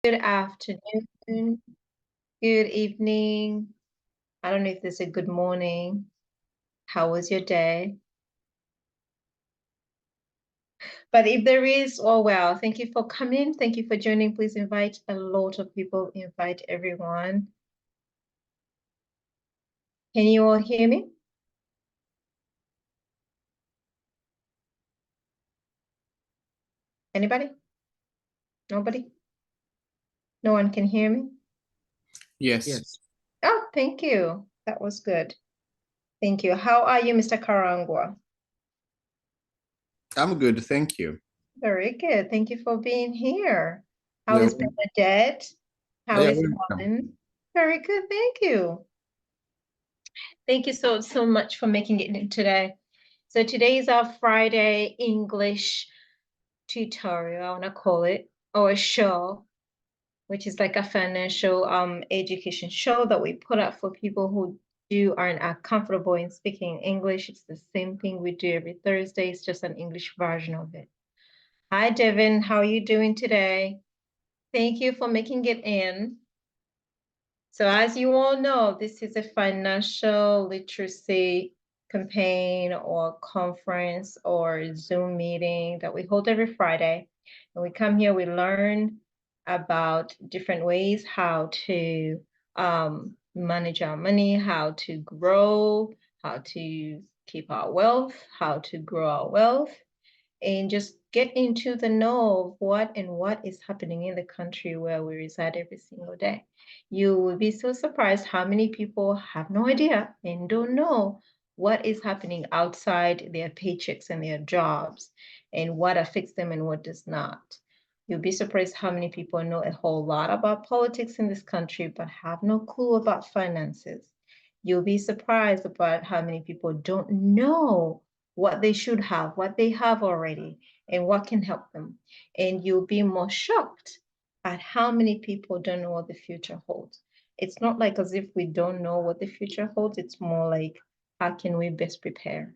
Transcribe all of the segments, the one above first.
Good afternoon, good evening. I don't know if there's a good morning. How was your day? But if there is, oh well, thank you for coming. Thank you for joining. Please invite a lot of people, invite everyone. Can you all hear me? Anybody? Nobody? No one can hear me? Yes. Oh, thank you. That was good. Thank you. How are you, Mr. Karangwa? I'm good, thank you. Very good. Thank you for being here. How You're is Bernadette? How yeah, is welcome. Helen? Very good. Thank you. Thank you so much for making it in today. So today is our Friday English tutorial, I want to call it, or a show, which is like a financial education show that we put up for people who aren't comfortable in speaking English. It's the same thing we do every Thursday. It's just an English version of it. Hi, Devin. How are you doing today? Thank you for making it in. So as you all know, this is a financial literacy campaign or conference or Zoom meeting that we hold every Friday. And we come here, we learn about different ways how to manage our money, how to grow, how to keep our wealth, how to grow our wealth, and just get into the know of what is happening in the country where we reside every single day. You will be so surprised how many people have no idea and don't know what is happening outside their paychecks and their jobs and what affects them and what does not. You'll be surprised how many people know a whole lot about politics in this country but have no clue about finances. You'll be surprised about how many people don't know what they should have, what they have already, and what can help them. And you'll be more shocked at how many people don't know what the future holds. It's not like as if we don't know what the future holds, it's more like, how can we best prepare?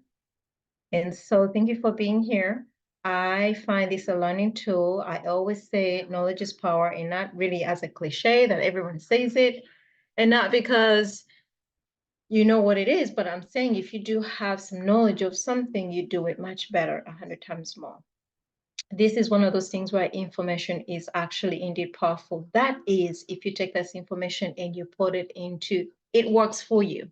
And so thank you for being here. I find this a learning tool. I always say knowledge is power, and not really as a cliche that everyone says it, and not because you know what it is, but I'm saying if you do have some knowledge of something, you do it much better 100 times more. This is one of those things where information is actually indeed powerful. That is, if you take this information and you put it into, it works for you.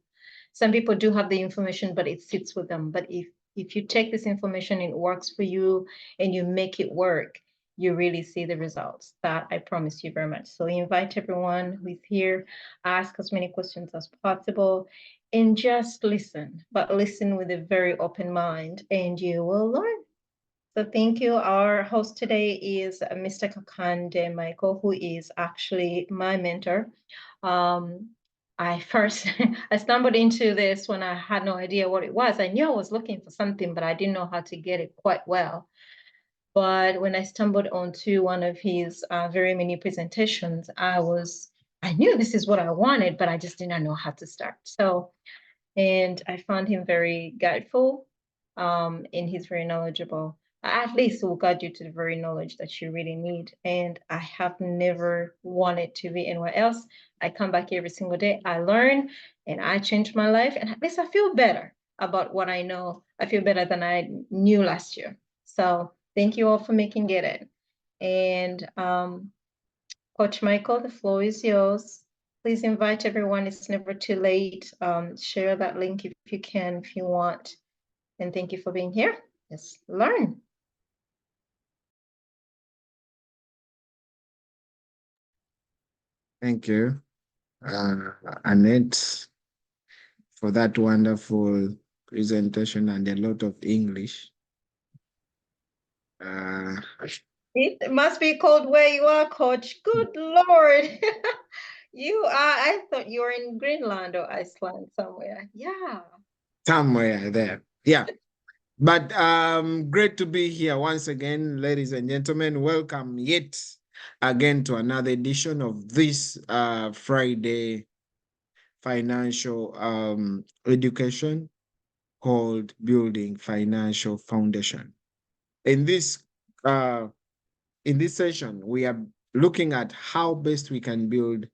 Some people do have the information, but it sits with them. But if you take this information and it works for you and you make it work, you really see the results. That I promise you very much. So invite everyone who is here, ask as many questions as possible, and just listen, but listen with a very open mind, and you will learn. So thank you. Our host today is Mr. Kakande Michael, who is actually my mentor. I first I stumbled into this when I had no idea what it was. I knew I was looking for something, but I didn't know how to get it quite well. But when I stumbled onto one of his very many presentations, I knew this is what I wanted, but I just didn't know how to start. So, and I found him very guideful, and he's very knowledgeable. At least will guide you to the very knowledge that you really need. And I have never wanted to be anywhere else. I come back every single day, I learn, and I change my life. And at least I feel better about what I know. I feel better than I knew last year. So thank you all for making it in. And Coach Michael, the floor is yours. Please invite everyone. It's never too late. Share that link if you can, if you want. And thank you for being here. Let's learn. Thank you, Annette, for that wonderful presentation and a lot of English. It must be cold where you are, Coach. Good Lord. You are, I thought you were in Greenland or Iceland somewhere. Yeah. Somewhere there. Yeah. But great to be here once again, ladies and gentlemen. Welcome yet again to another edition of this Friday financial education called Building Financial Foundation. In this session, we are looking at how best we can build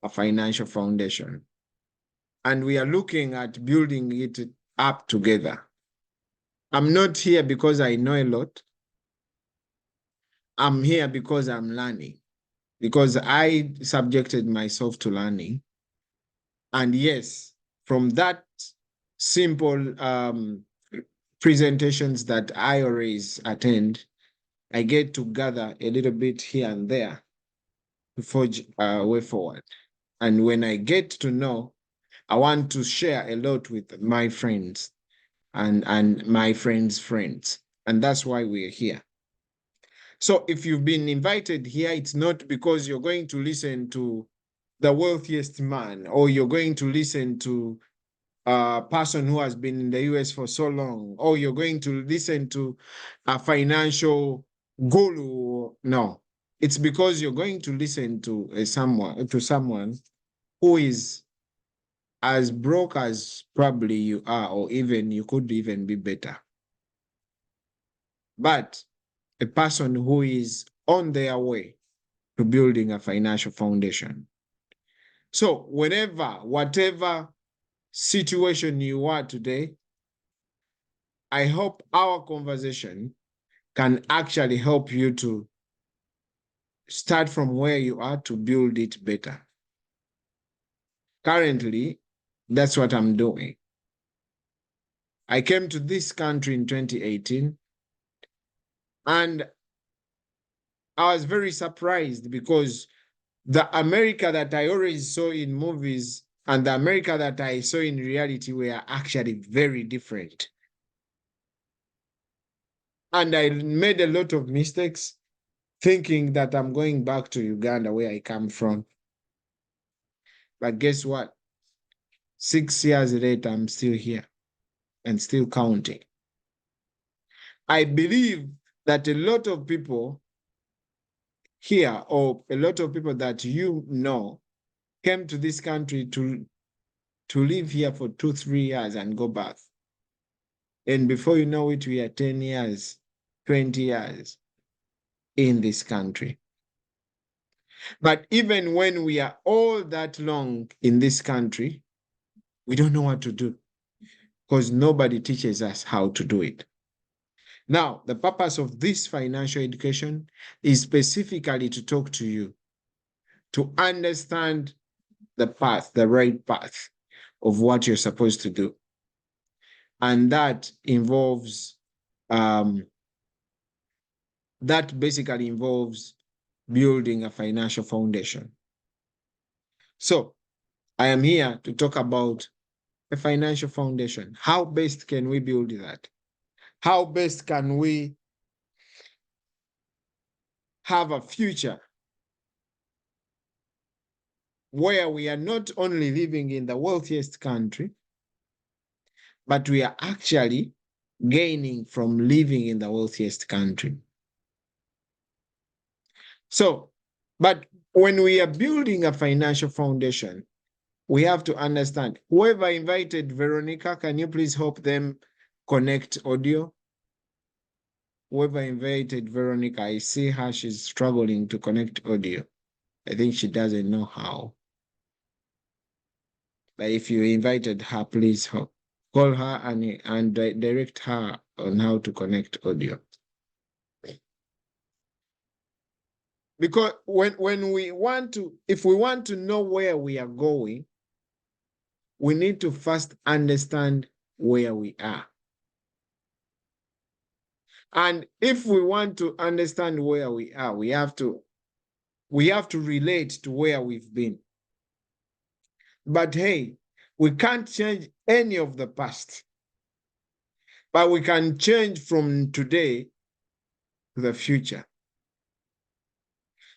a financial foundation. And we are looking at building it up together. I'm not here because I know a lot. I'm here because I'm learning, because I subjected myself to learning. And yes, from that simple presentations that I always attend, I get to gather a little bit here and there to forge a way forward. And when I get to know, I want to share a lot with my friends and my friends' friends. And that's why we're here. So if you've been invited here, it's not because you're going to listen to the wealthiest man, or you're going to listen to a person who has been in the US for so long, or you're going to listen to a financial guru. No, it's because you're going to listen to someone who is as broke as probably you are, or even you could even be better. But a person who is on their way to building a financial foundation. So whatever situation you are today, I hope our conversation can actually help you to start from where you are to build it better. Currently, that's what I'm doing. I came to this country in 2018, and I was very surprised because the America that I always saw in movies and the America that I saw in reality were actually very different. And I made a lot of mistakes thinking that I'm going back to Uganda where I come from. But guess what? 6 years later, I'm still here and still counting. I believe that a lot of people here, or a lot of people that you know, came to this country to live here for 2-3 years and go back. And before you know it, we are 10 years, 20 years in this country. But even when we are all that long in this country, we don't know what to do because nobody teaches us how to do it. Now, the purpose of this financial education is specifically to talk to you, to understand the path, the right path of what you're supposed to do. And that involves, that basically involves building a financial foundation. So I am here to talk about a financial foundation. How best can we build that? How best can we have a future where we are not only living in the wealthiest country, but we are actually gaining from living in the wealthiest country? So, but when we are building a financial foundation, we have to understand, whoever invited Veronica, can you please help them connect audio? Whoever invited Veronica, I see her, she's struggling to connect audio. I think she doesn't know how. But if you invited her, please call her and direct her on how to connect audio. Because when we want to, if we want to know where we are going, we need to first understand where we are. And if we want to understand where we are, we have to relate to where we've been. But hey, we can't change any of the past, but we can change from today to the future.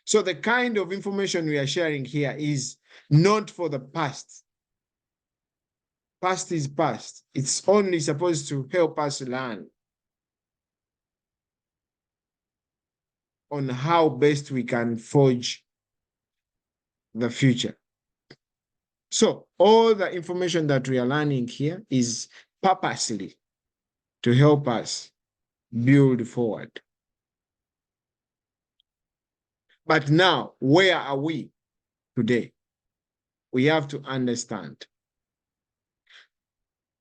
So the kind of information we are sharing here is not for the past. Past is past. It's only supposed to help us learn on how best we can forge the future. So all the information that we are learning here is purposely to help us build forward. But now, where are we today? We have to understand.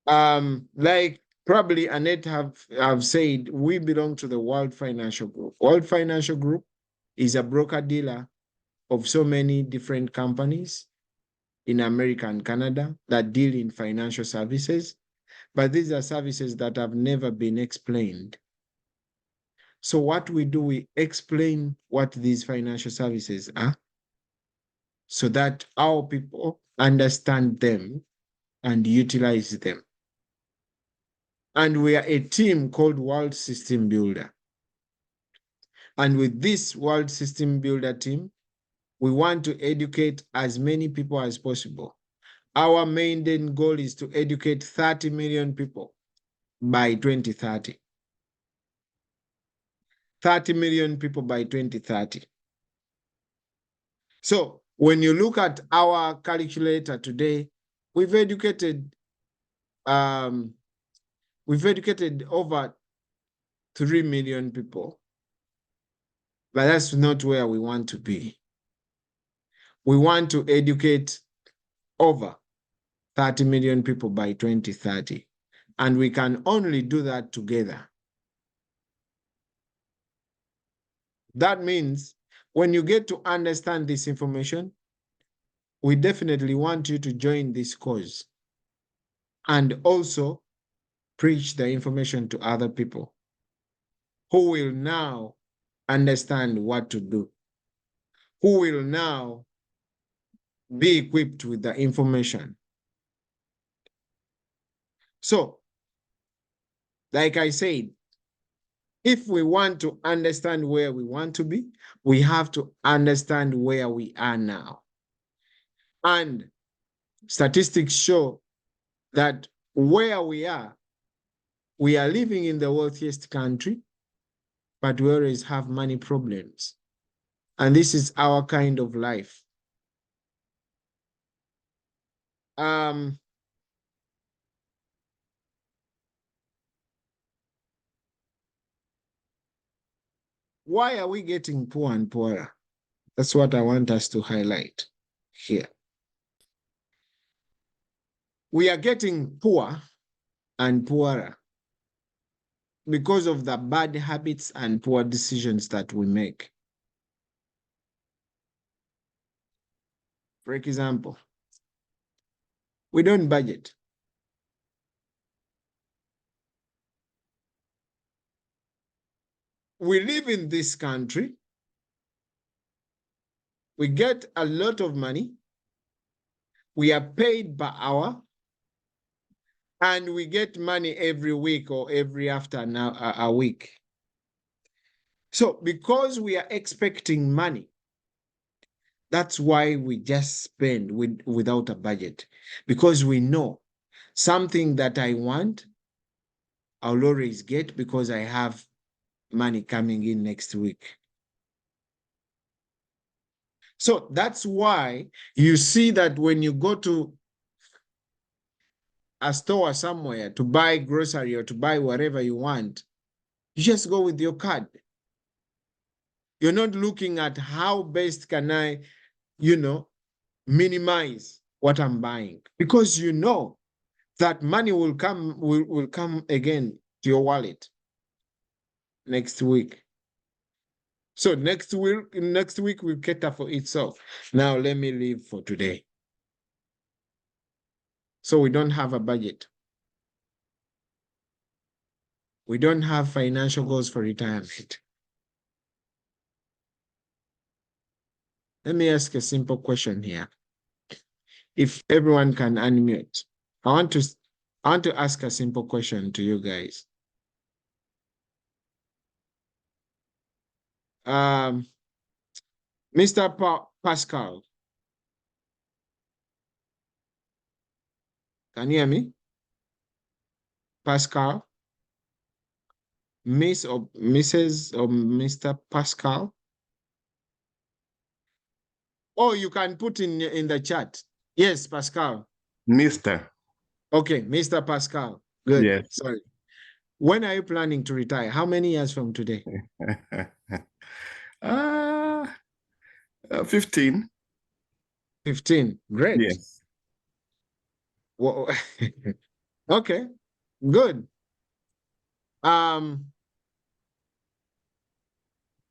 Like probably Annette have said, we belong to the World Financial Group. World Financial Group is a broker dealer of so many different companies in America and Canada that deal in financial services, but these are services that have never been explained. So what we do, we explain what these financial services are so that our people understand them and utilize them. And we are a team called World System Builder. And with this World System Builder team, we want to educate as many people as possible. Our main goal is to educate 30 million people by 2030. 30 million people by 2030. So when you look at our calculator today, we've educated over 3 million people, but that's not where we want to be. We want to educate over 30 million people by 2030, and we can only do that together. That means when you get to understand this information, we definitely want you to join this cause and also preach the information to other people who will now understand what to do, who will now be equipped with the information. So, like I said, if we want to understand where we want to be, we have to understand where we are now. And statistics show that where we are living in the wealthiest country, but we always have money problems. And this is our kind of life. Why are we getting poor and poorer? That's what I want us to highlight here. We are getting poor and poorer because of the bad habits and poor decisions that we make. For example, we don't budget. We live in this country. We get a lot of money. We are paid per hour. And we get money every week or every after a week. So because we are expecting money, that's why we just spend without a budget. Because we know something that I want, I'll always get because I have money coming in next week. So that's why you see that when you go to a store somewhere to buy grocery or to buy whatever you want, you just go with your card. You're not looking at how best can I, minimize what I'm buying, because you know that money will come again to your wallet next week. So next week will cater for itself. Now let me leave for today. So we don't have a budget. We don't have financial goals for retirement. Let me ask a simple question here. If everyone can unmute, I want to ask a simple question to you guys. Mr. Pascal, can you hear me? Pascal? Miss or Mrs. or Mr. Pascal? Oh, you can put in the chat. Yes, Pascal. Mr. Okay, Mr. Pascal. Good. Yes. Sorry. When are you planning to retire? How many years from today? 15. 15. Great. Yes. Well, okay, good. How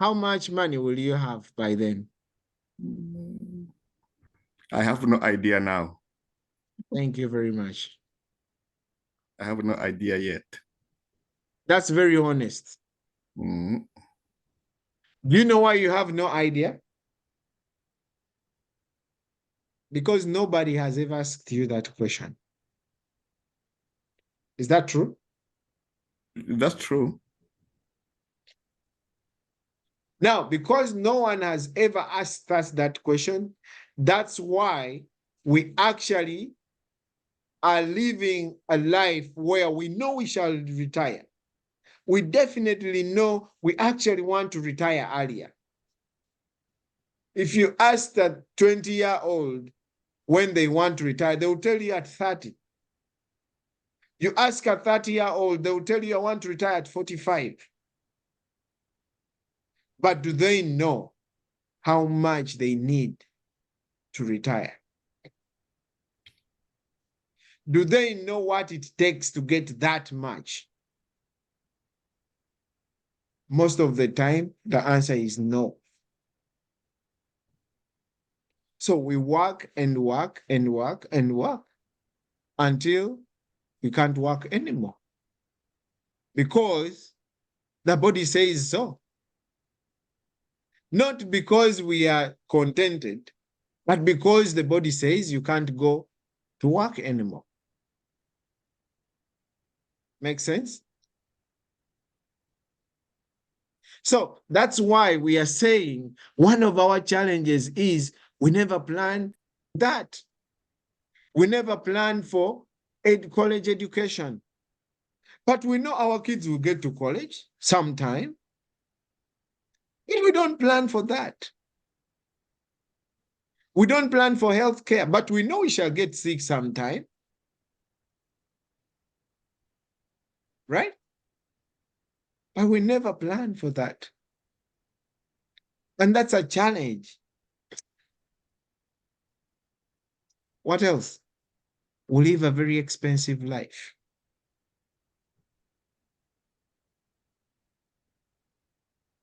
much money will you have by then? I have no idea now. Thank you very much. I have no idea yet. That's very honest. Mm. Do you know why you have no idea? Because nobody has ever asked you that question. Is that true? That's true. Now, because no one has ever asked us that question, that's why we actually are living a life where we know we shall retire. We definitely know we actually want to retire earlier. If you ask a 20-year-old when they want to retire, they will tell you at 30. You ask a 30-year-old, they will tell you I want to retire at 45. But do they know how much they need to retire? Do they know what it takes to get that much? Most of the time, the answer is no. So we work and work and work and work until we can't work anymore because the body says so. Not because we are contented, but because the body says you can't go to work anymore. Make sense? So that's why we are saying one of our challenges is we never plan that. We never plan for college education. But we know our kids will get to college sometime. If we don't plan for that. We don't plan for healthcare, but we know we shall get sick sometime. Right? But we never plan for that. And that's a challenge. What else? We live a very expensive life.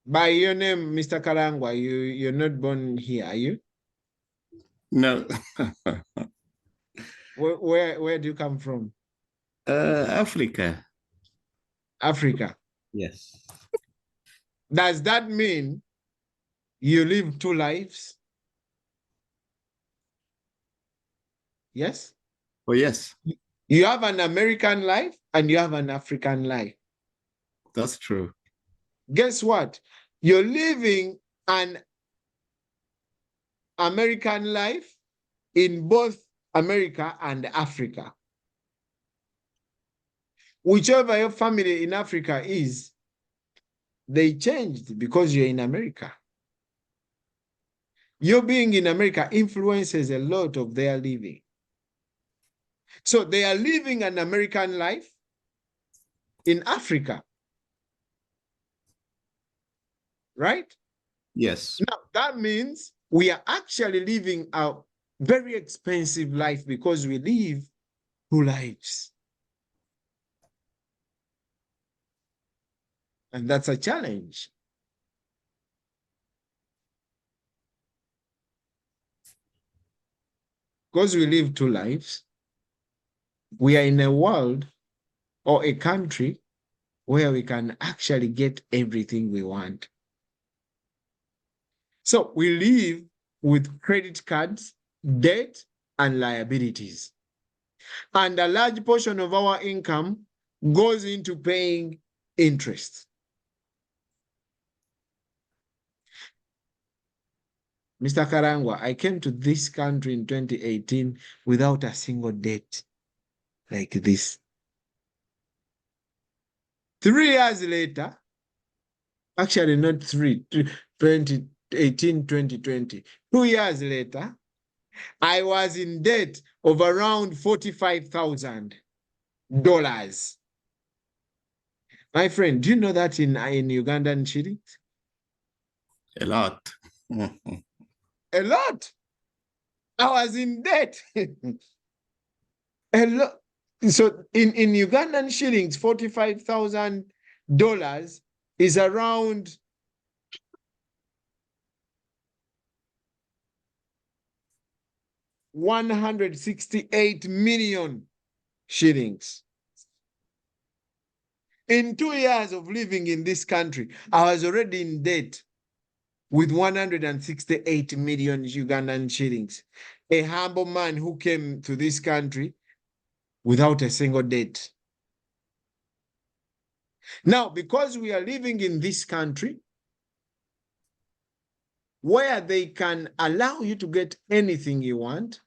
By your name, Mr. Karangwa, you're not born here, are you? No. Where do you come from? Africa. Africa. Yes. Does that mean you live two lives? Yes? Oh, yes. You have an American life and you have an African life. That's true. Guess what? You're living an American life in both America and Africa. Whichever your family in Africa is, they changed because you're in America. Your being in America influences a lot of their living. So they are living an American life in Africa. Right? Yes. Now, that means we are actually living a very expensive life because we live two lives. And that's a challenge. Because we live two lives, we are in a world or a country where we can actually get everything we want. So we live with credit cards, debt, and liabilities. And a large portion of our income goes into paying interest. Mr. Karangwa, I came to this country in 2018 without a single debt like this. 3 years later, actually not 2018, 2020, 2 years later, I was in debt of around $45,000. My friend, do you know that in Ugandan shillings? A lot. A lot. I was in debt. A lot. So in Ugandan shillings, $45,000 is around 168 million shillings. In 2 years of living in this country, I was already in debt with 168 million Ugandan shillings. A humble man who came to this country without a single debt. Now, because we are living in this country where they can allow you to get anything you want,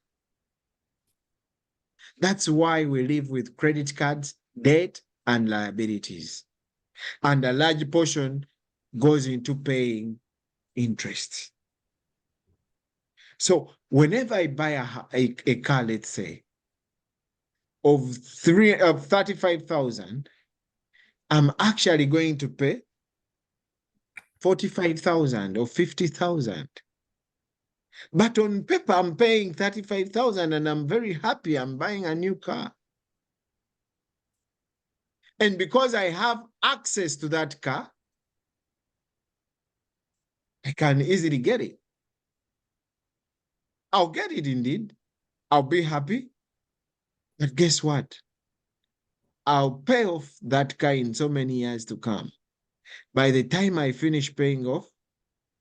that's why we live with credit cards, debt, and liabilities. And a large portion goes into paying interest. So whenever I buy a car, let's say, of 35,000, I'm actually going to pay 45,000 or 50,000. But on paper, I'm paying 35,000 and I'm very happy I'm buying a new car. And because I have access to that car, I can easily get it. I'll get it indeed. I'll be happy. But guess what? I'll pay off that car in so many years to come. By the time I finish paying off,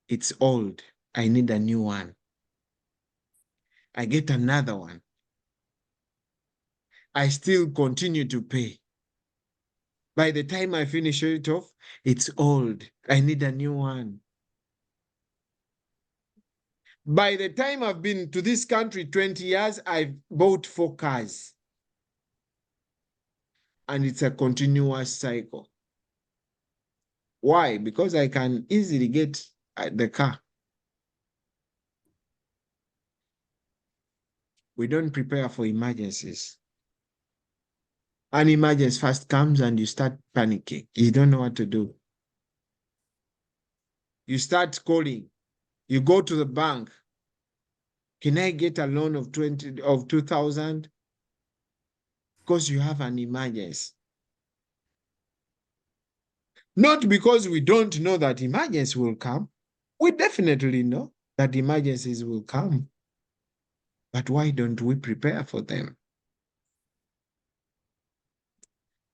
it's old. I need a new one. I get another one. I still continue to pay. By the time I finish it off, it's old. I need a new one. By the time I've been to this country 20 years, I've bought 4 cars. And it's a continuous cycle. Why? Because I can easily get the car. We don't prepare for emergencies. An emergency first comes and you start panicking. You don't know what to do. You start calling. You go to the bank. Can I get a loan of 2,000? Because you have an emergency. Not because we don't know that emergency will come. We definitely know that emergencies will come. But why don't we prepare for them?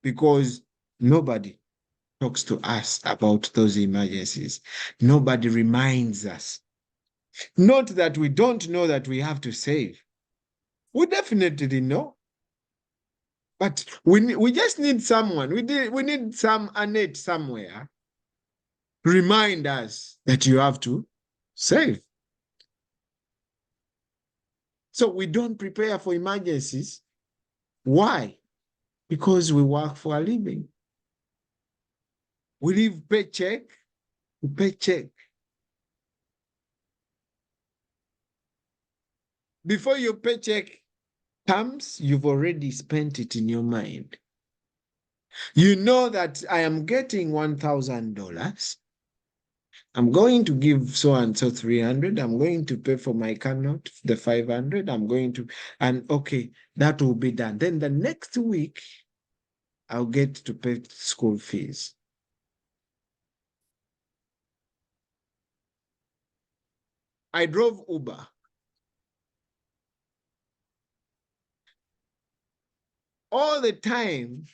Because nobody talks to us about those emergencies. Nobody reminds us. Not that we don't know that we have to save. We definitely know. But we just need someone. We need some Annette somewhere to remind us that you have to save. So we don't prepare for emergencies. Why? Because we work for a living. We live paycheck to paycheck. Before your paycheck comes, you've already spent it in your mind. You know that I am getting $1,000. I'm going to give so-and-so 300. I'm going to pay for my car note, the 500. I'm going to, and okay, that will be done. Then the next week, I'll get to pay school fees. I drove Uber. All the time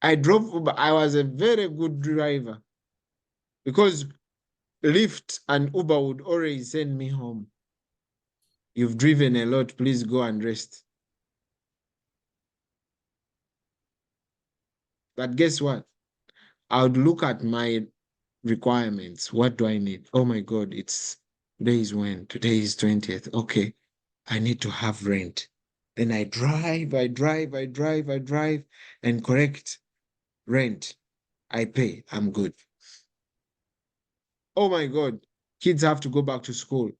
I drove Uber, I was a very good driver because Lyft and Uber would always send me home. You've driven a lot, please go and rest. But guess what? I would look at my requirements. What do I need? Oh my God, today is when? Today is 20th. Okay, I need to have rent. Then I drive, and correct rent. I pay, I'm good. Oh my God, kids have to go back to school.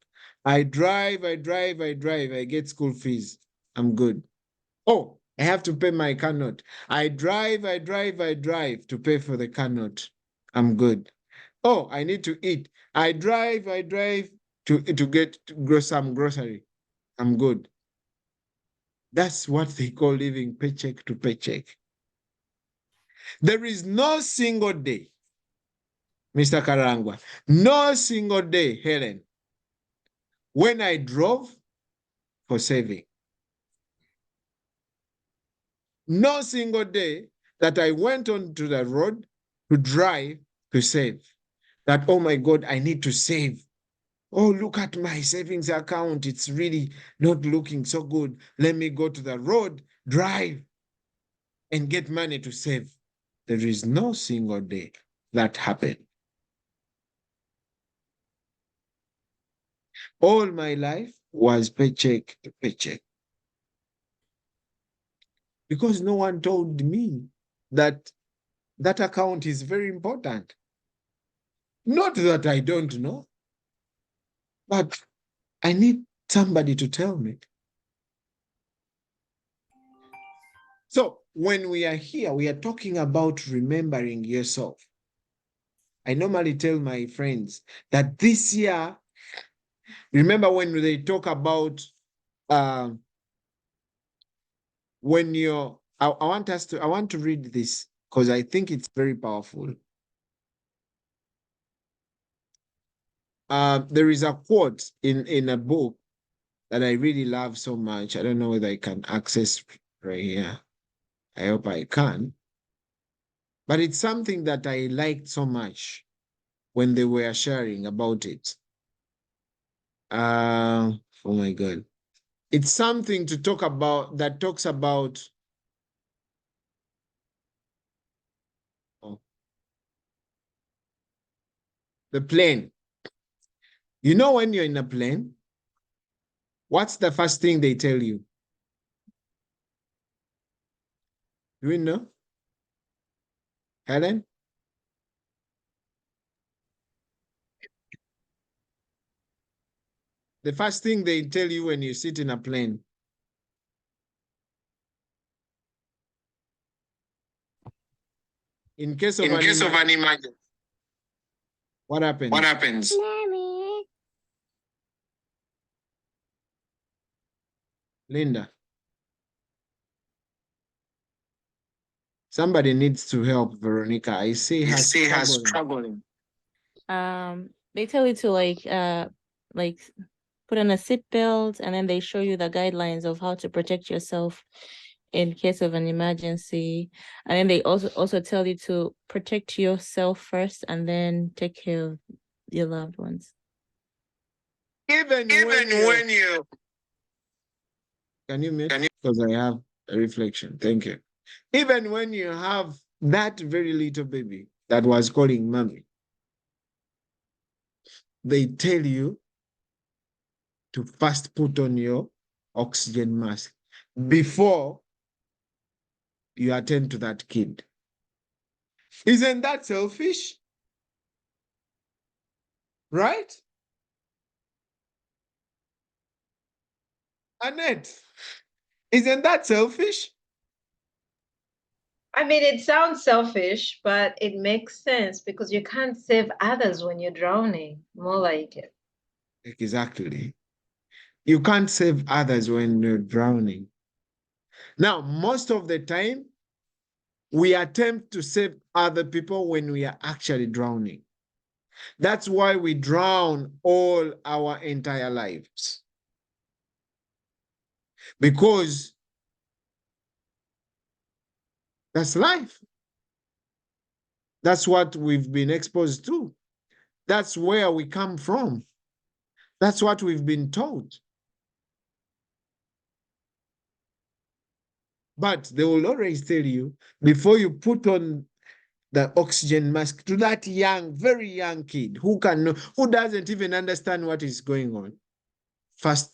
I drive, I get school fees. I'm good. Oh, I have to pay my car note. I drive to pay for the car note. I'm good. Oh, I need to eat. I drive to get to grow some grocery. I'm good. That's what they call living paycheck to paycheck. There is no single day, Mr. Karangwa, no single day, Helen, when I drove for saving. No single day that I went onto the road to drive to save. That, oh my God, I need to save. Oh, look at my savings account. It's really not looking so good. Let me go to the road, drive, and get money to save. There is no single day that happened. All my life was paycheck to paycheck. Because no one told me that that account is very important. Not that I don't know, but I need somebody to tell me. So when we are here, we are talking about remembering yourself. I normally tell my friends that this year, remember when they talk about when you're, I want to read this because I think it's very powerful. There is a quote in a book that I really love so much. I don't know whether I can access right here. I hope I can. But it's something that I liked so much when they were sharing about it. Oh my God. It's something to talk about that talks about the plane. You know, when you're in a plane, what's the first thing they tell you? Do you know? Helen? The first thing they tell you when you sit in a plane. In case of an emergency. What happens? What happens? Linda. Somebody needs to help Veronica. I see her struggling. They tell you to like put on a seatbelt, and then they show you the guidelines of how to protect yourself in case of an emergency. And then they also tell you to protect yourself first and then take care of your loved ones. Even when you can you mute? Because I have a reflection. Thank you. Even when you have that very little baby that was calling mommy, they tell you to first put on your oxygen mask before you attend to that kid. Isn't that selfish? Right? Annette, isn't that selfish? I mean, it sounds selfish, but it makes sense because you can't save others when you're drowning. More like it. Exactly. You can't save others when you're drowning. Now, most of the time, we attempt to save other people when we are actually drowning. That's why we drown all our entire lives. Because that's life. That's what we've been exposed to. That's where we come from. That's what we've been taught. But they will always tell you, before you put on the oxygen mask to that young, very young kid who doesn't even understand what is going on, first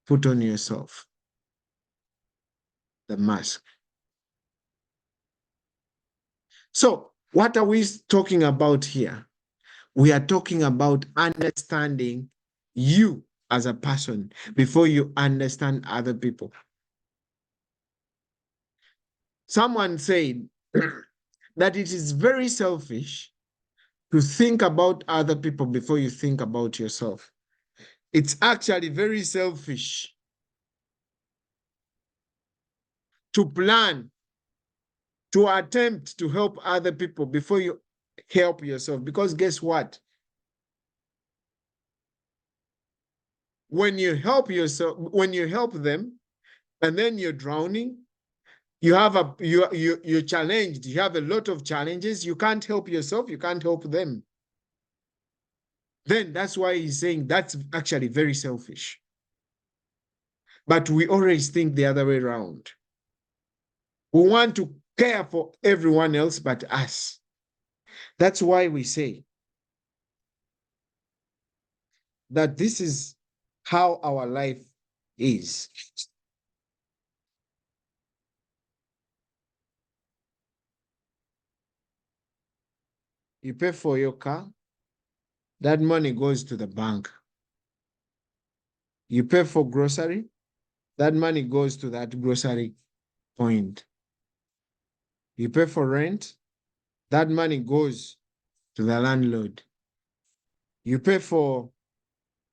put on yourself the mask. So what are we talking about here? We are talking about understanding you as a person before you understand other people. Someone said that it is very selfish to think about other people before you think about yourself. It's actually very selfish to plan, to attempt to help other people before you help yourself. Because guess what? When you help yourself, when you help them, and then you're drowning, you're challenged. You have a lot of challenges. You can't help yourself. You can't help them. Then that's why he's saying that's actually very selfish. But we always think the other way around. We want to care for everyone else but us. That's why we say that this is how our life is. You pay for your car, that money goes to the bank. You pay for grocery, that money goes to that grocery point. You pay for rent, that money goes to the landlord. You pay for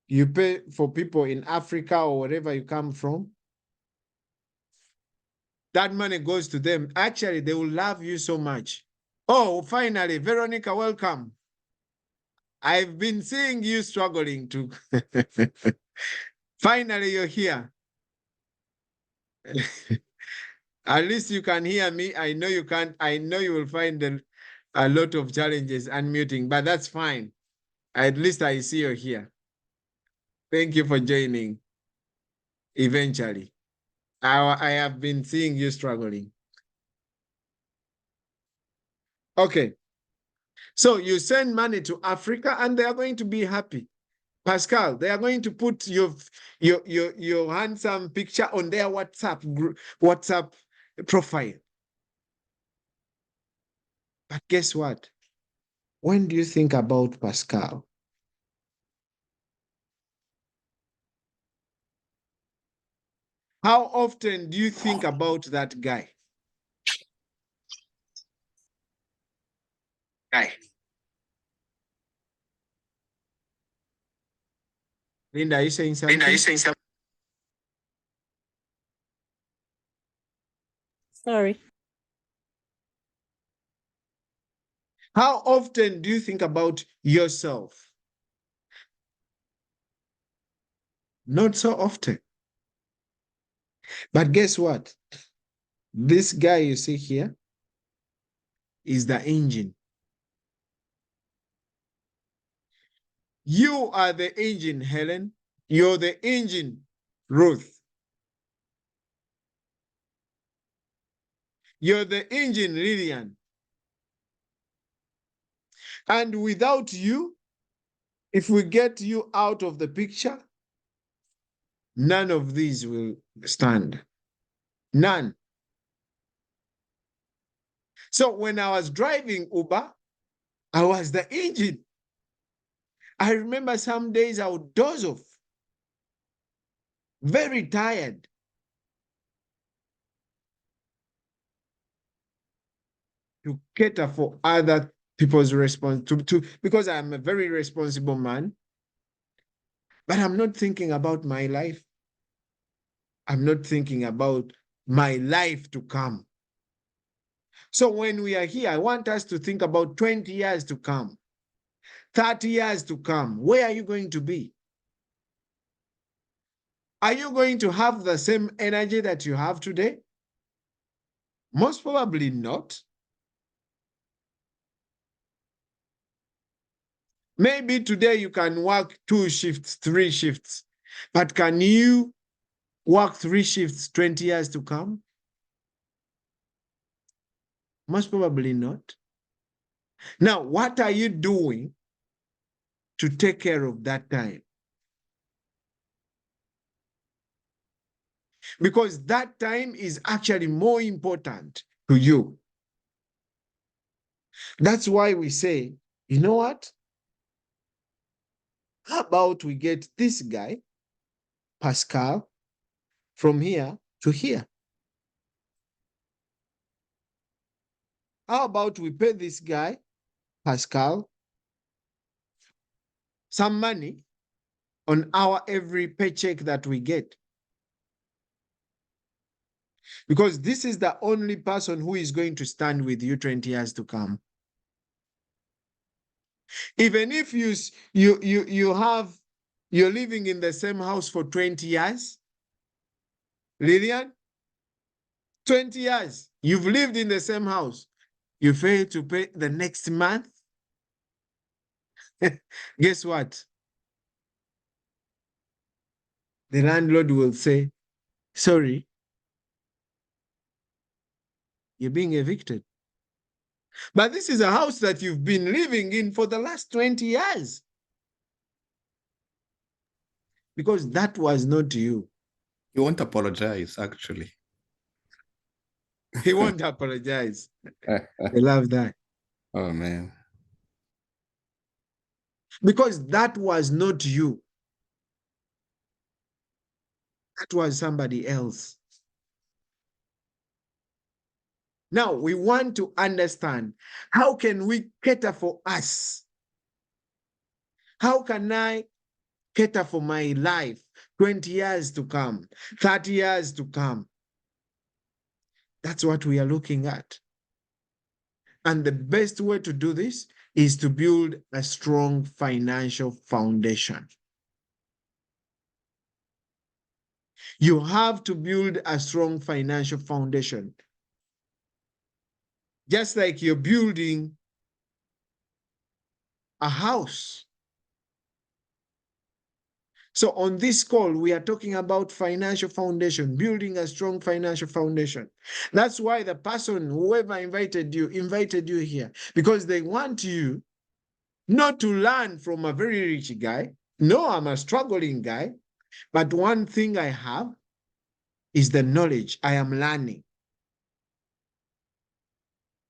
people in Africa or wherever you come from, that money goes to them. Actually, they will love you so much. Oh, finally, Veronica, welcome. I've been seeing you struggling to. Finally, you're here. At least you can hear me. I know you can't. I know you will find a lot of challenges unmuting, but that's fine. At least I see you here. Thank you for joining. Eventually, I have been seeing you struggling. Okay. So you send money to Africa and they are going to be happy. Pascal, they are going to put your handsome picture on their WhatsApp profile. But guess what? When do you think about Pascal? How often do you think about that guy? Linda, are you saying something? Sorry. How often do you think about yourself? Not so often. But guess what? This guy you see here is the engine. You are the engine, Helen. You're the engine, Ruth. You're the engine, Lillian. And without you, if we get you out of the picture, none of these will stand. None. So when I was driving Uber, I was the engine. I remember some days I would doze off, very tired. To cater for other people's response because I'm a very responsible man, but I'm not thinking about my life. I'm not thinking about my life to come. So when we are here, I want us to think about 20 years to come, 30 years to come. Where are you going to be? Are you going to have the same energy that you have today? Most probably not. Maybe today you can work 2 shifts, 3 shifts, but can you work 3 shifts 20 years to come? Most probably not. Now, what are you doing to take care of that time? Because that time is actually more important to you. That's why we say, you know what? How about we get this guy, Pascal, from here to here? How about we pay this guy, Pascal, some money, on our every paycheck that we get. Because this is the only person who is going to stand with you 20 years to come. Even if you're living in the same house for 20 years, Lillian, 20 years, you've lived in the same house. You fail to pay the next month. Guess what? The landlord will say, sorry, you're being evicted. But this is a house that you've been living in for the last 20 years. Because that was not you. You won't apologize, actually. He won't apologize. I love that. Oh, man. Because that was not you. That was somebody else. Now we want to understand, how can we cater for us? How can I cater for my life 20 years to come, 30 years to come? That's what we are looking at. And the best way to do this is to build a strong financial foundation. You have to build a strong financial foundation. Just like you're building a house. So on this call, we are talking about financial foundation, building a strong financial foundation. That's why the person, whoever invited you here, because they want you not to learn from a very rich guy. No, I'm a struggling guy, but one thing I have is the knowledge. I am learning.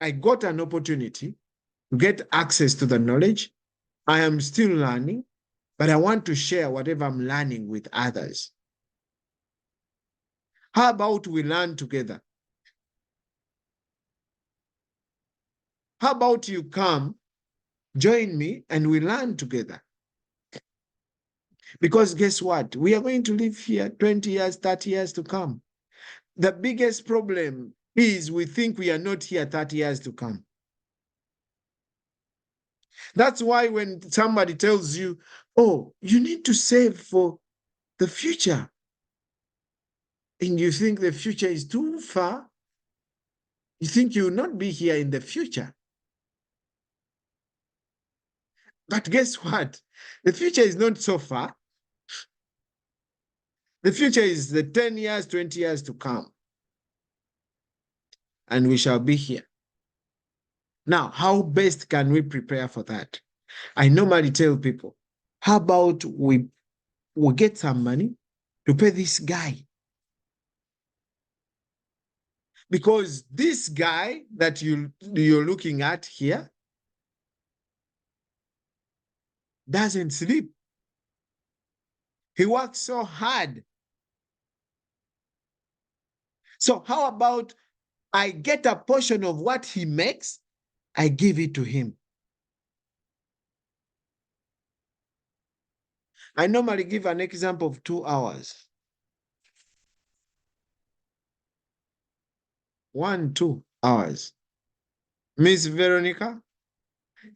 I got an opportunity to get access to the knowledge. I am still learning, but I want to share whatever I'm learning with others. How about we learn together? How about you come, join me, and we learn together? Because guess what? We are going to live here 20 years, 30 years to come. The biggest problem is we think we are not here 30 years to come. That's why when somebody tells you, oh, you need to save for the future, and you think the future is too far, you think you will not be here in the future. But guess what? The future is not so far. The future is the 10 years, 20 years to come. And we shall be here. Now, how best can we prepare for that? I normally tell people, how about we get some money to pay this guy? Because this guy that you're looking at here doesn't sleep. He works so hard. So how about I get a portion of what he makes, I give it to him. I normally give an example of 2 hours. 2 hours. Miss Veronica,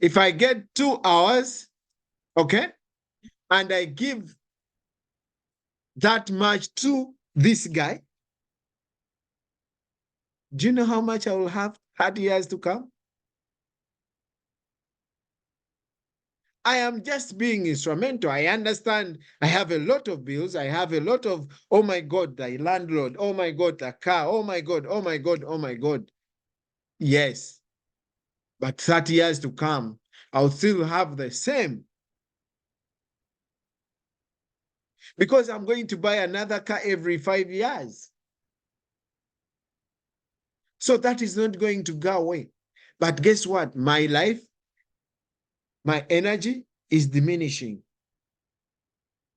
if I get 2 hours, okay, and I give that much to this guy, do you know how much I will have 30 years to come? I am just being instrumental. I understand I have a lot of bills. I have a lot of, oh my God, the landlord. Oh my God, the car. Oh my God, oh my God, oh my God. Yes. But 30 years to come, I'll still have the same. Because I'm going to buy another car every 5 years. So that is not going to go away. But guess what? My life, my energy is diminishing.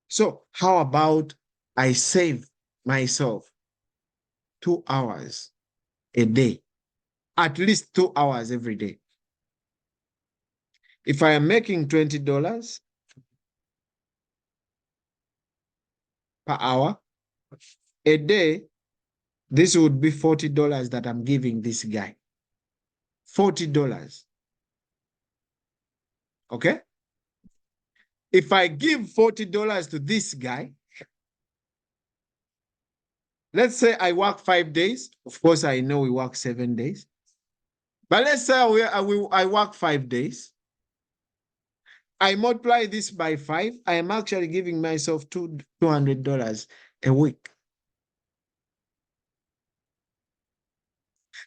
So how about I save myself 2 hours a day, at least 2 hours every day. If I am making $20, per hour. A day, this would be $40 that I'm giving this guy. $40. Okay? If I give $40 to this guy, let's say I work 5 days. Of course, I know we work 7 days. But let's say I work 5 days. I multiply this by 5. I am actually giving myself $200 a week.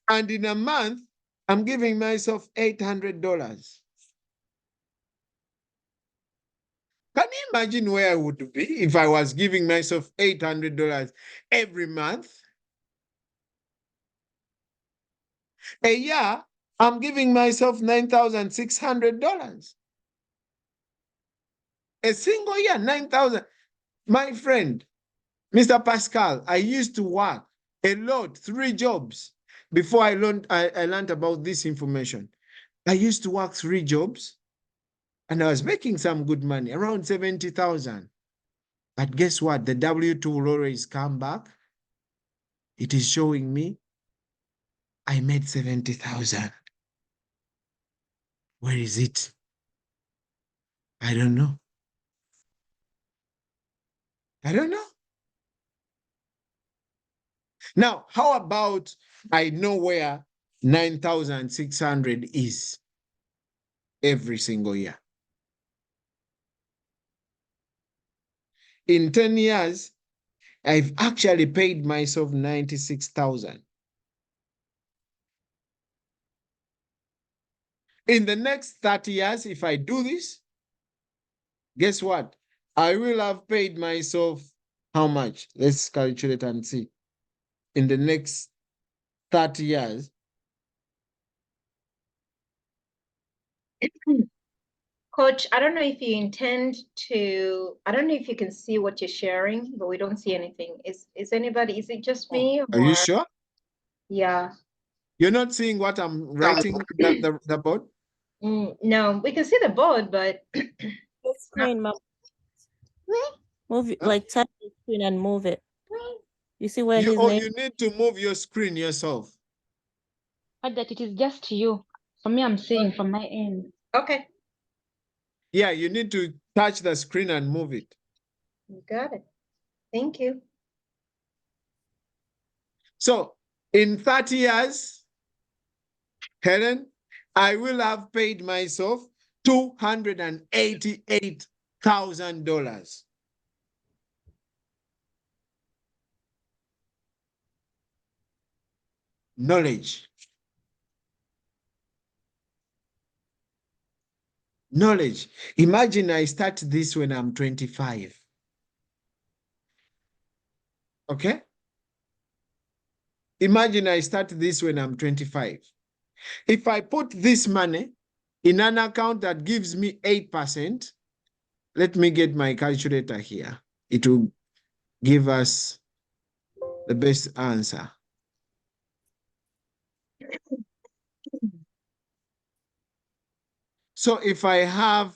And in a month, I'm giving myself $800. Can you imagine where I would be if I was giving myself $800 every month? A year, I'm giving myself $9,600. A single year, 9,000. My friend, Mr. Pascal, I used to work a lot, 3 jobs before I learned about this information. I used to work 3 jobs and I was making some good money, around 70,000. But guess what? The W2 will always come back. It is showing me I made 70,000. Where is it? I don't know. I don't know. Now, how about I know where 9,600 is every single year? In 10 years, I've actually paid myself 96,000. In the next 30 years, if I do this, guess what? I will have paid myself how much? Let's calculate and see. In the next 30 years. Coach, I don't know if you intend to, I don't know if you can see what you're sharing, but we don't see anything. Is anybody, is it just me? Are you or- sure? Yeah. You're not seeing what I'm writing the board? No, we can see the board, but The screen, move it, Huh? like tap the screen and move it. You see where his You name? need to move your screen yourself. But that it is just you. For me, I'm saying from my end. okay, Yeah, you need to touch the screen and move it. you got it. Thank you. So in 30 years, Helen, I will have paid myself $288,000. Knowledge. Knowledge. Imagine I start this when I'm 25. Okay? Imagine I start this when I'm 25. If I put this money in an account that gives me 8%, let me get my calculator here. It will give us the best answer. So if I have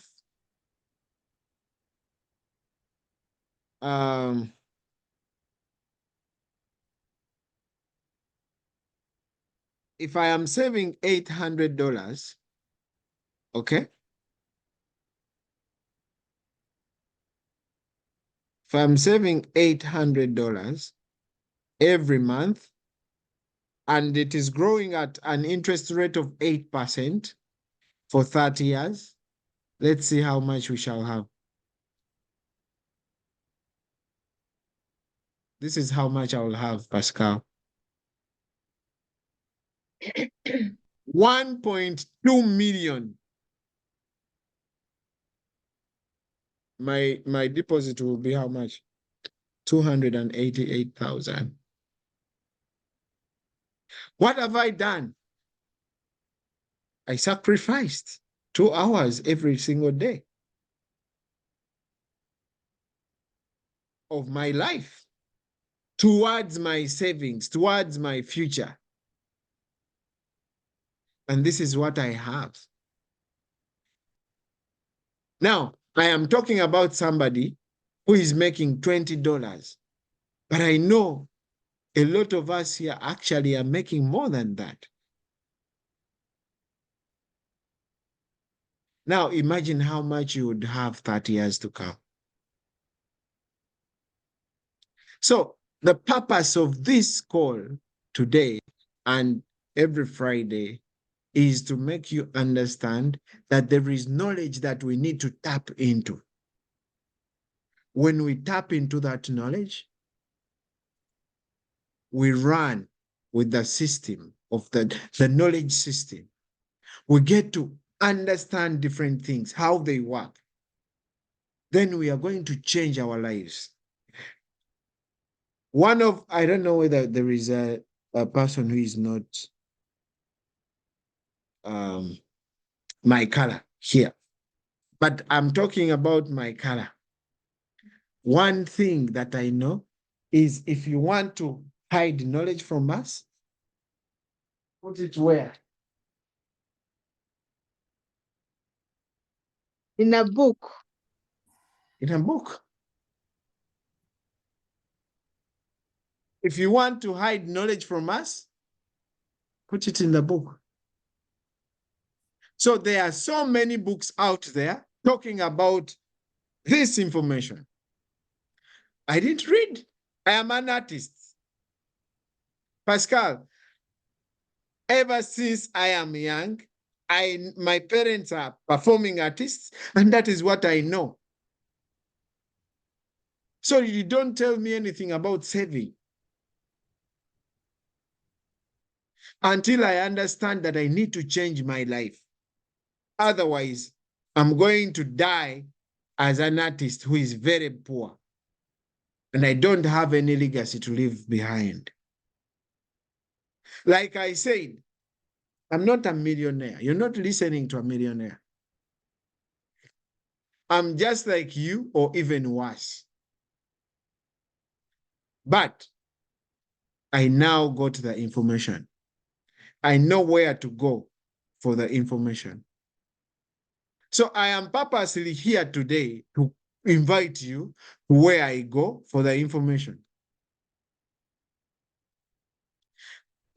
if I am saving $800, okay? If I'm saving $800 every month, and it is growing at an interest rate of 8% for 30 years, let's see how much we shall have. This is how much I will have, Pascal. 1.2 million. My deposit will be how much? 288,000. What have I done? I sacrificed 2 hours every single day of my life towards my savings, towards my future. And this is what I have. Now, I am talking about somebody who is making $20. But I know a lot of us here actually are making more than that. Now imagine how much you would have 30 years to come. So the purpose of this call today and every Friday is to make you understand that there is knowledge that we need to tap into. When we tap into that knowledge, we run with the system of the knowledge system. We get to understand different things, how they work. Then we are going to change our lives. I don't know whether there is a person who is not my color here, but I'm talking about my color. One thing that I know is if you want to hide knowledge from us, put it where? In a book. In a book. If you want to hide knowledge from us, put it in the book. So there are so many books out there talking about this information. I didn't read. I am an artist. Pascal, ever since I am young, my parents are performing artists, and that is what I know. So you don't tell me anything about saving until I understand that I need to change my life. Otherwise, I'm going to die as an artist who is very poor, and I don't have any legacy to leave behind. Like I said, I'm not a millionaire. You're not listening to a millionaire. I'm just like you, or even worse. But I now got the information. I know where to go for the information. So I am purposely here today to invite you to where I go for the information.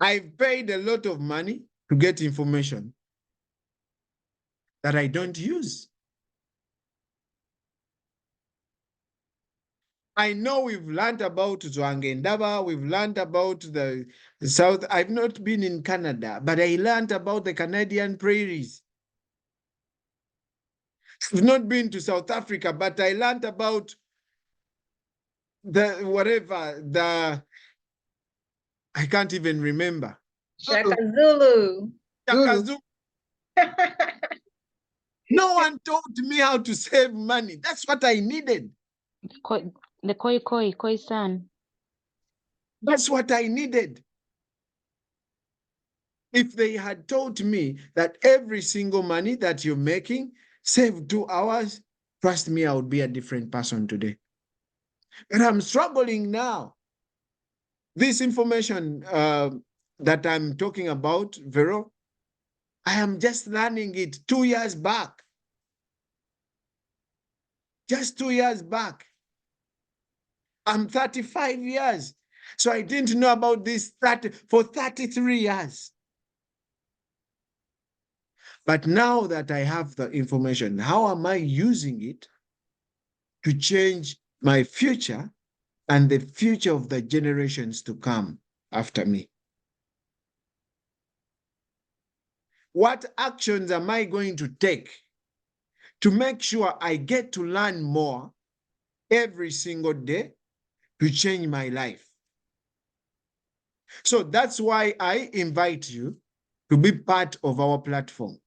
I've paid a lot of money to get information that I don't use. I know we've learned about Zwangendaba, we've learned about the South. I've not been in Canada, but I learned about the Canadian prairies. I've not been to South Africa, but I learned about I can't even remember. Shaka Zulu. Shaka Zulu. No one taught me how to save money. That's what I needed. The Koi San. That's what I needed. If they had taught me that every single money that you're making, save 2 hours, trust me, I would be a different person today. But I'm struggling now. This information that I'm talking about, Vero, I am just learning it 2 years back. Just 2 years back. I'm 35 years. So I didn't know about this for 33 years. But now that I have the information, how am I using it to change my future and the future of the generations to come after me? What actions am I going to take to make sure I get to learn more every single day to change my life? So that's why I invite you to be part of our platform,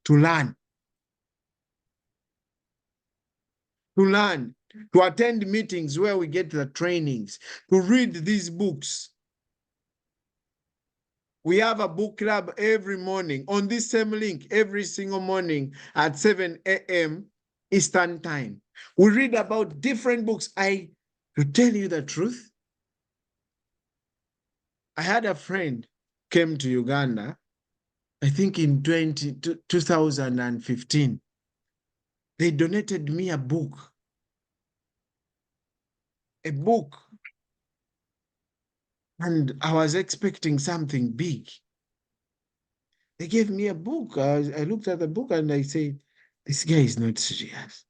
to learn, to attend meetings where we get the trainings, to read these books. We have a book club every morning on this same link every single morning at 7 a.m. Eastern Time. We read about different books. To tell you the truth, I had a friend came to Uganda, I think in 2015. They donated me a book. a book. And I was expecting something big. They gave me a book. I looked at the book and I said, this guy is not serious.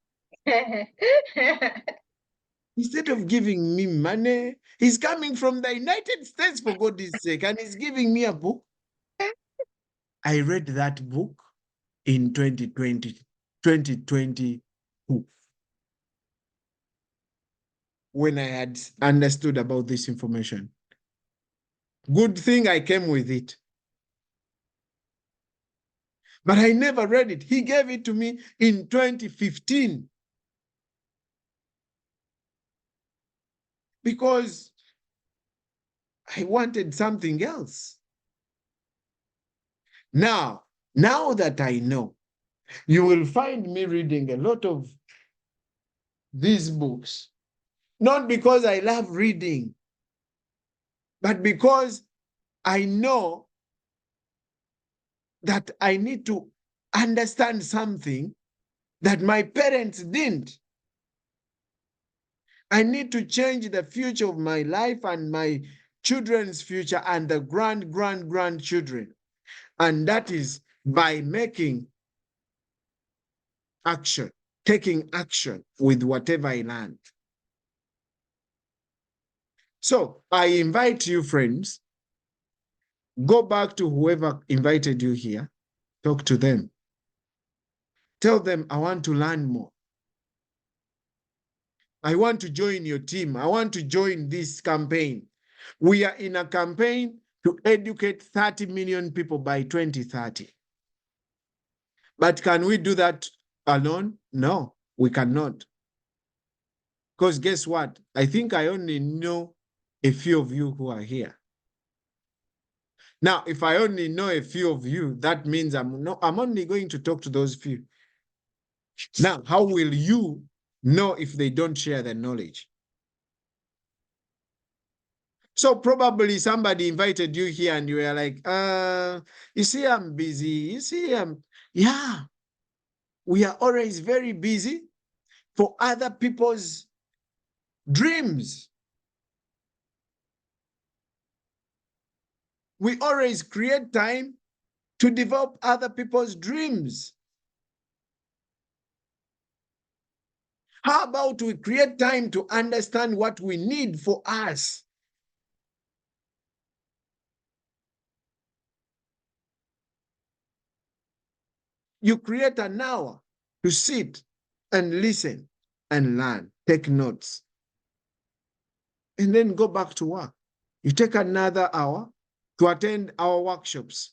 Instead of giving me money, he's coming from the United States, for God's sake, and he's giving me a book. I read that book in 2022, when I had understood about this information. Good thing I came with it. But I never read it. He gave it to me in 2015. Because I wanted something else. Now that I know, you will find me reading a lot of these books, not because I love reading, but because I know that I need to understand something that my parents didn't. I need to change the future of my life and my children's future and the grandchildren. And that is by making action, taking action with whatever I learned. So I invite you, friends, go back to whoever invited you here, talk to them. Tell them, I want to learn more. I want to join your team. I want to join this campaign. We are in a campaign to educate 30 million people by 2030. But can we do that alone? No, we cannot. Because guess what? I think I only know a few of you who are here. Now, if I only know a few of you, that means I'm only going to talk to those few. Now, how will you know if they don't share the knowledge? So probably somebody invited you here and you were like, you see, I'm busy. You see, yeah, we are always very busy for other people's dreams. We always create time to develop other people's dreams. How about we create time to understand what we need for us? You create an hour to sit and listen and learn, take notes, and then go back to work. You take another hour to attend our workshops.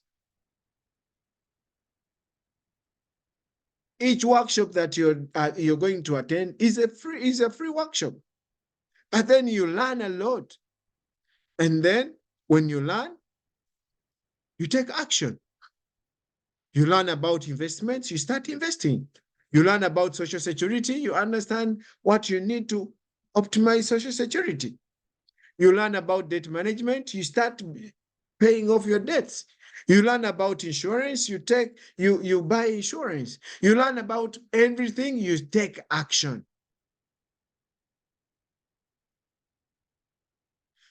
Each workshop that you're going to attend is a free workshop. But then you learn a lot. And then when you learn, you take action. You learn about investments, you start investing. You learn about social security, you understand what you need to optimize social security. You learn about debt management, you start paying off your debts. You learn about insurance, you buy insurance. You learn about everything, you take action.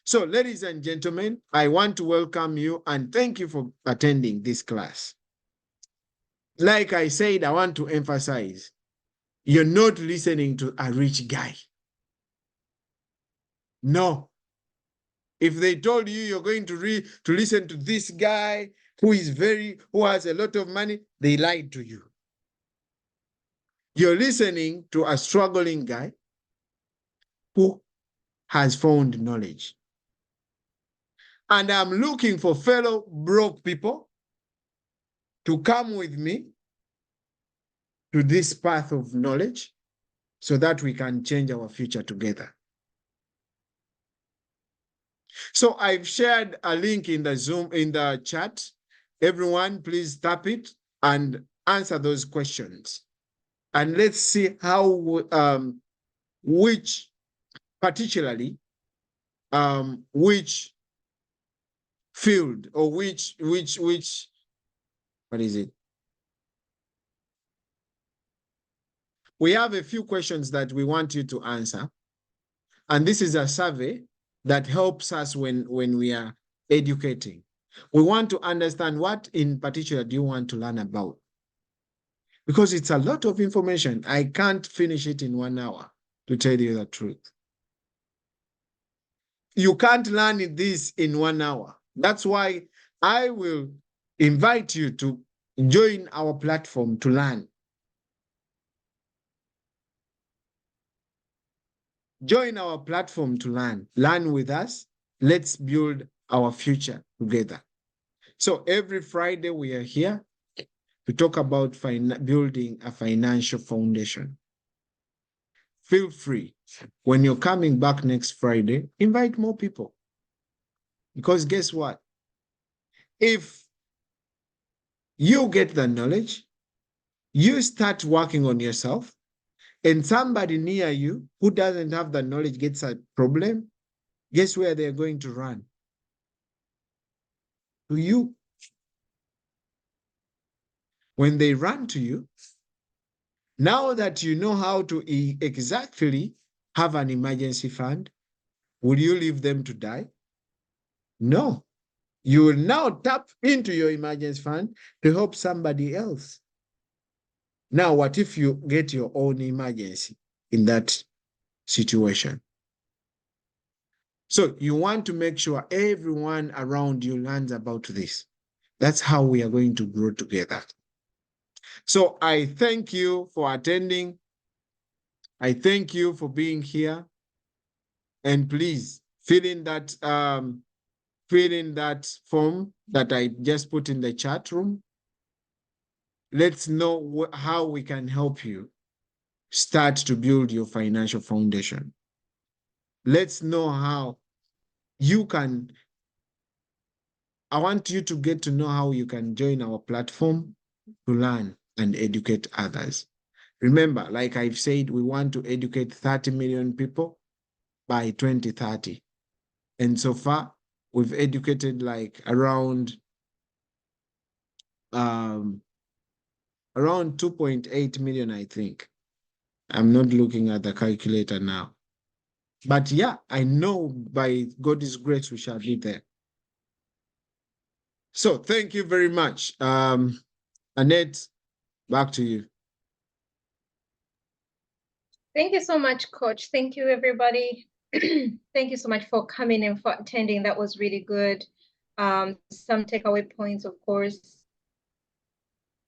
So, ladies and gentlemen, I want to welcome you and thank you for attending this class. Like I said, I want to emphasize, you're not listening to a rich guy. No. If they told you you're going to listen to this guy who has a lot of money, they lied to you. You're listening to a struggling guy who has found knowledge. And I'm looking for fellow broke people to come with me to this path of knowledge so that we can change our future together. So I've shared a link in the chat. Everyone, please tap it and answer those questions. And let's see how, which field or which, what is it? We have a few questions that we want you to answer. And this is a survey that helps us when we are educating. We want to understand what in particular do you want to learn about? Because it's a lot of information. I can't finish it in 1 hour, to tell you the truth. You can't learn this in 1 hour. That's why I will invite you to join our platform to learn. Join our platform to learn. Learn with us. Let's build our future together. So every Friday we are here to talk about building a financial foundation. Feel free. When you're coming back next Friday, invite more people. Because guess what? If you get the knowledge, you start working on yourself, and somebody near you who doesn't have the knowledge gets a problem, guess where they're going to run? To you. When they run to you, now that you know how to exactly have an emergency fund, will you leave them to die? No. You will now tap into your emergency fund to help somebody else. Now, what if you get your own emergency in that situation? So you want to make sure everyone around you learns about this. That's how we are going to grow together. So I thank you for attending. I thank you for being here. And please fill in that form that I just put in the chat room. Let's know how we can help you start to build your financial foundation. Let's know how you can. I want you to get to know how you can join our platform to learn and educate others. Remember, like I've said, we want to educate 30 million people by 2030. And so far, we've educated like around 2.8 million, I think. I'm not looking at the calculator now. But yeah, I know by God's grace, we shall be there. So thank you very much. Annette, back to you. Thank you so much, Coach. Thank you, everybody. Thank you so much for coming and for attending. That was really good. Some takeaway points, of course.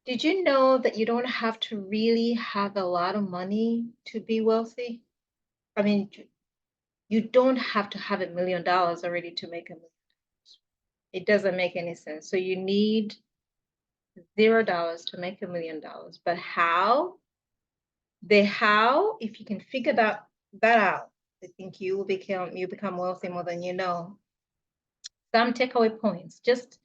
Did you know that you don't have to really have a lot of money to be wealthy? I mean, you don't have to have $1 million already to make $1 million. It doesn't make any sense. So you need $0 to make $1 million. But how? If you can figure that out, I think you become wealthy more than you know. Some takeaway points. Just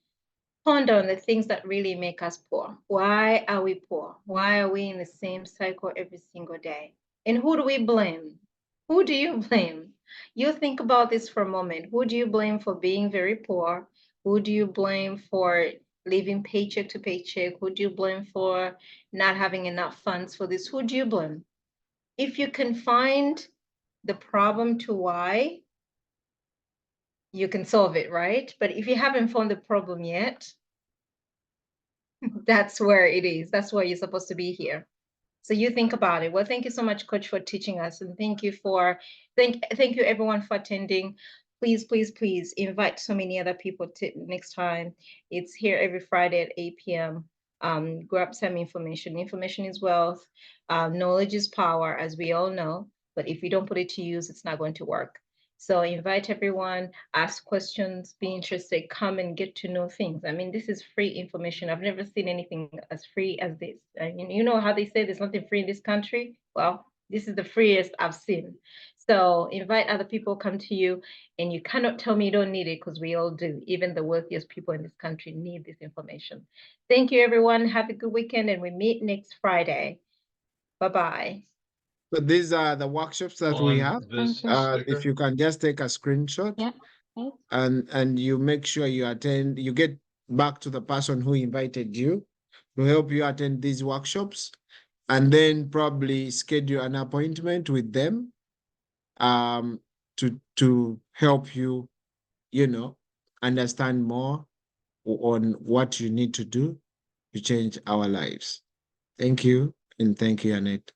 ponder on the things that really make us poor. Why are we poor? Why are we in the same cycle every single day? And who do we blame? Who do you blame? You think about this for a moment. Who do you blame for being very poor? Who do you blame for living paycheck to paycheck? Who do you blame for not having enough funds for this? Who do you blame? If you can find the problem to why, you can solve it, right? But if you haven't found the problem yet, that's where it is. That's why you're supposed to be here. So you think about it. Well, thank you so much, Coach, for teaching us. And thank you everyone for attending. Please, please, please invite so many other people to next time. It's here every Friday at 8 p.m. Grab some information. Information is wealth. Knowledge is power, as we all know. But if you don't put it to use, it's not going to work. So invite everyone, ask questions, be interested, come and get to know things. I mean, this is free information. I've never seen anything as free as this. You know how they say there's nothing free in this country? Well, this is the freest I've seen. So invite other people, come to you, and you cannot tell me you don't need it, because we all do. Even the wealthiest people in this country need this information. Thank you, everyone. Have a good weekend, and we meet next Friday. Bye-bye. So these are the workshops that we have. If you can just take a screenshot, Yeah. and you make sure you attend, you get back to the person who invited you to help you attend these workshops, and then probably schedule an appointment with them. to help you, understand more on what you need to do to change our lives. Thank you, and thank you, Annette.